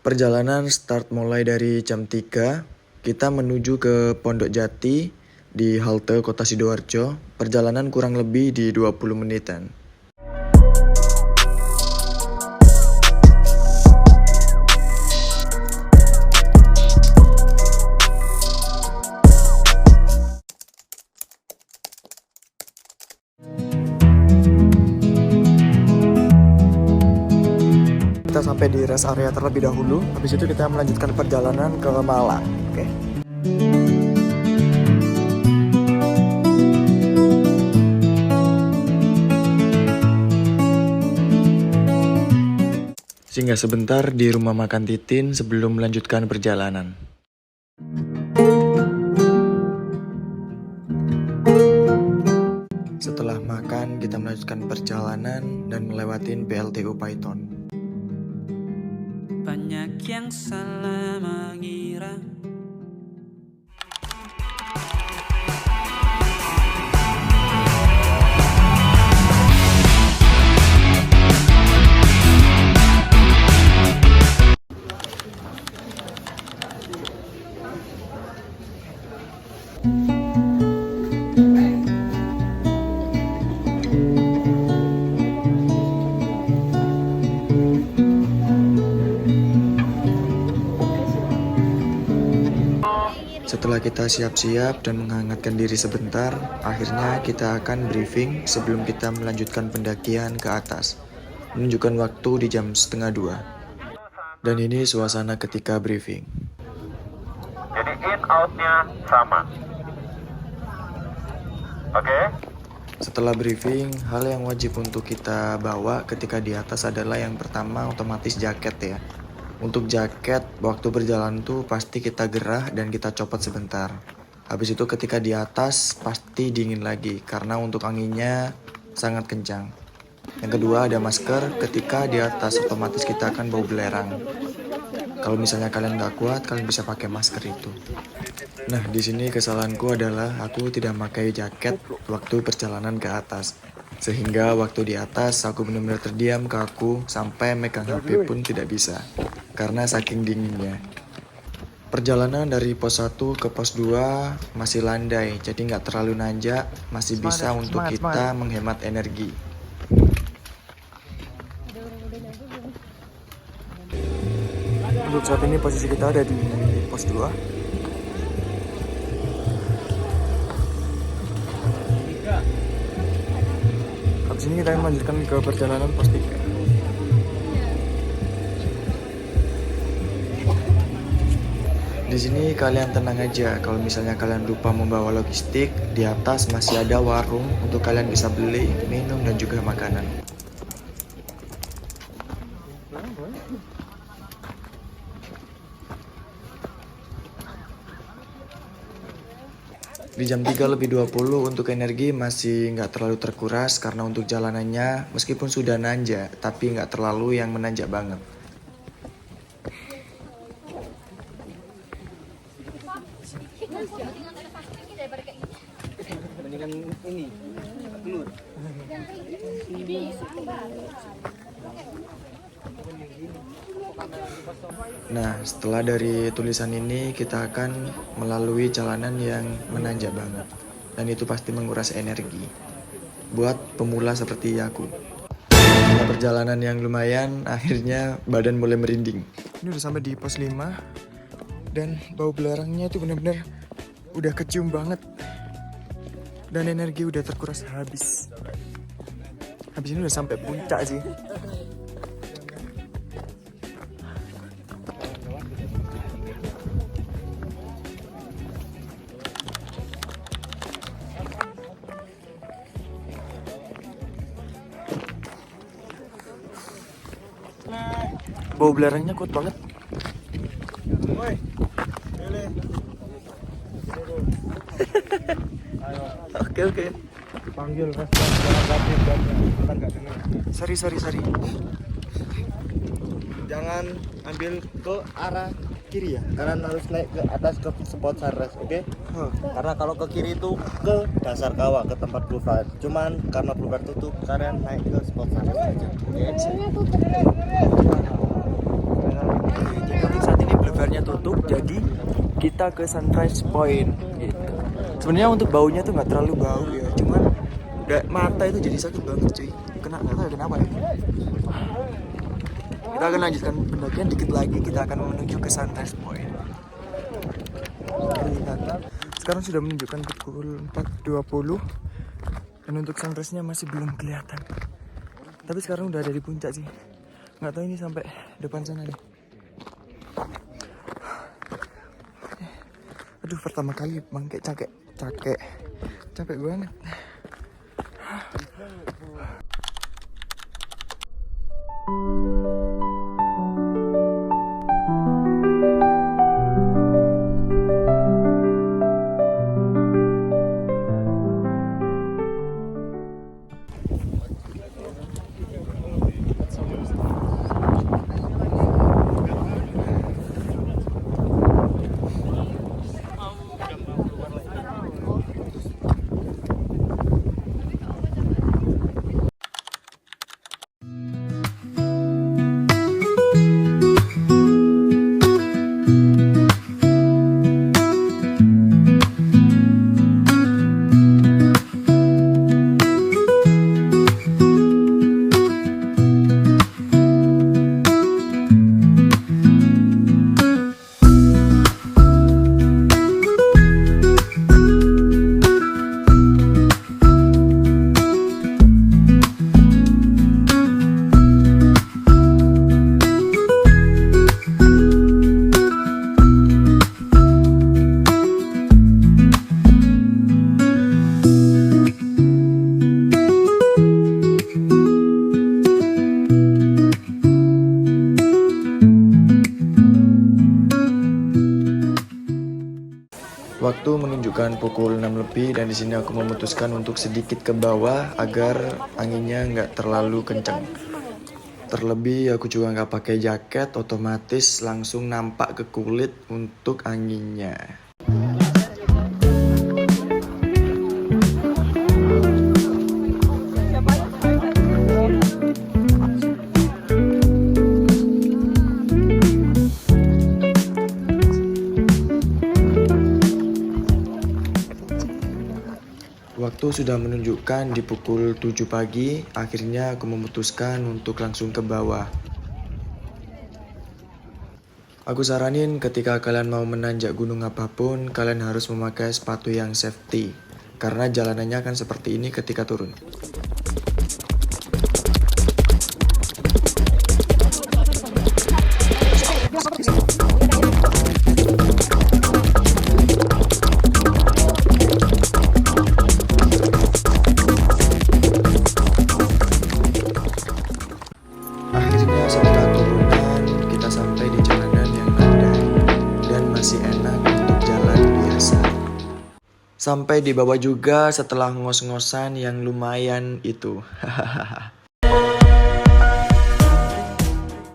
Perjalanan start mulai dari jam 3, kita menuju ke Pondok Jati di halte Kota Sidoarjo. Perjalanan kurang lebih di 20 menitan. Kita sampai di rest area terlebih dahulu, habis itu kita melanjutkan perjalanan ke Malang. Oke. Singgah sebentar di rumah makan Titin sebelum melanjutkan perjalanan. Setelah makan, kita melanjutkan perjalanan dan melewatin PLTU Python. Banyak yang salah mengira. Setelah kita siap-siap dan menghangatkan diri sebentar, akhirnya kita akan briefing sebelum kita melanjutkan pendakian ke atas. Menunjukkan waktu di jam 1:30. Dan ini suasana ketika briefing. Jadi in-out-nya sama. Oke? Setelah briefing, hal yang wajib untuk kita bawa ketika di atas adalah yang pertama otomatis jaket ya. Untuk jaket, waktu berjalan tuh pasti kita gerah dan kita copot sebentar. Habis itu ketika di atas pasti dingin lagi karena untuk anginnya sangat kencang. Yang kedua ada masker, ketika di atas otomatis kita akan bau belerang. Kalau misalnya kalian nggak kuat, kalian bisa pakai masker itu. Nah, di sini kesalahanku adalah aku tidak pakai jaket waktu perjalanan ke atas. Sehingga waktu di atas aku benar-benar terdiam kaku sampai megang HP pun tidak bisa. Karena saking dinginnya. Perjalanan dari pos 1 ke pos 2 masih landai, jadi nggak terlalu nanjak, masih bisa untuk kita menghemat energi. Untuk saat ini posisi kita ada di pos 2. Habis ini kita akan melanjutkan ke perjalanan pos 3. Di sini kalian tenang aja, kalau misalnya kalian lupa membawa logistik, di atas masih ada warung untuk kalian bisa beli, minum dan juga makanan. Di jam 3:20 untuk energi masih nggak terlalu terkuras karena untuk jalanannya meskipun sudah nanjak, tapi nggak terlalu yang menanjak banget. Nah, setelah dari tulisan ini kita akan melalui jalanan yang menanjak banget. Dan itu pasti menguras energi. Buat pemula seperti aku. Setelah perjalanan yang lumayan, akhirnya badan mulai merinding. Ini udah sampai di pos 5. Dan bau belerangnya itu benar-benar udah kecium banget. Dan energi udah terkuras habis. Habis ini udah sampai puncak sih. Bau belerangnya kuat banget. Oke. Panggil jangan nggak dengar. Sorry. Jangan ambil ke arah kiri ya, karena harus naik ke atas ke spot sunrise, oke? Karena kalau ke kiri itu ke dasar kawah, ke tempat boulevard. Cuman karena boulevard tutup, kalian naik ke spot sunrise aja. Oke? Jadi kita ke Sunrise Point gitu. Sebenarnya untuk baunya tuh nggak terlalu bau ya, cuman mata itu jadi sakit banget cuy. Nggak tahu kenapa ya. Kita akan lanjutkan pendakian dikit lagi, kita akan menuju ke Sunrise Point. Sekarang sudah menunjukkan pukul 4.20 dan untuk sunrise-nya masih belum kelihatan. Tapi sekarang udah ada di puncak sih. Nggak tahu ini sampai depan sana deh. Aduh, pertama kali bangke capek banget. Waktu menunjukkan pukul 6 lebih dan di sini aku memutuskan untuk sedikit ke bawah agar anginnya nggak terlalu kencang. Terlebih aku juga nggak pakai jaket, otomatis langsung nampak ke kulit untuk anginnya. Waktu sudah menunjukkan di pukul 7 pagi, akhirnya aku memutuskan untuk langsung ke bawah. Aku saranin ketika kalian mau menanjak gunung apapun, kalian harus memakai sepatu yang safety. Karena jalanannya akan seperti ini ketika turun. Akhirnya setelah turunan, kita sampai di jalanan yang landai dan masih enak untuk jalan biasa. Sampai di bawah juga setelah ngos-ngosan yang lumayan itu. Hahaha.